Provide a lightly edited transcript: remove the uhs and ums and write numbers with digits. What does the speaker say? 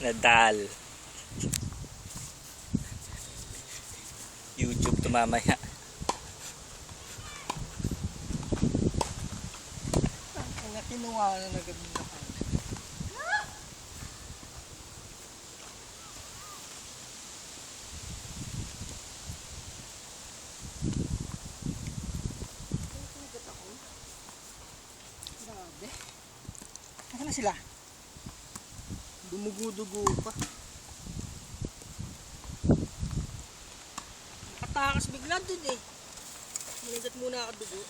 Nadal. YouTube to mamaya. Ang kinuha na nagabing na ka. Grabe. Nasaan na sila? Dumugo-dugo pa. Nakatakas bigla dun eh. Minagat muna ako dugo.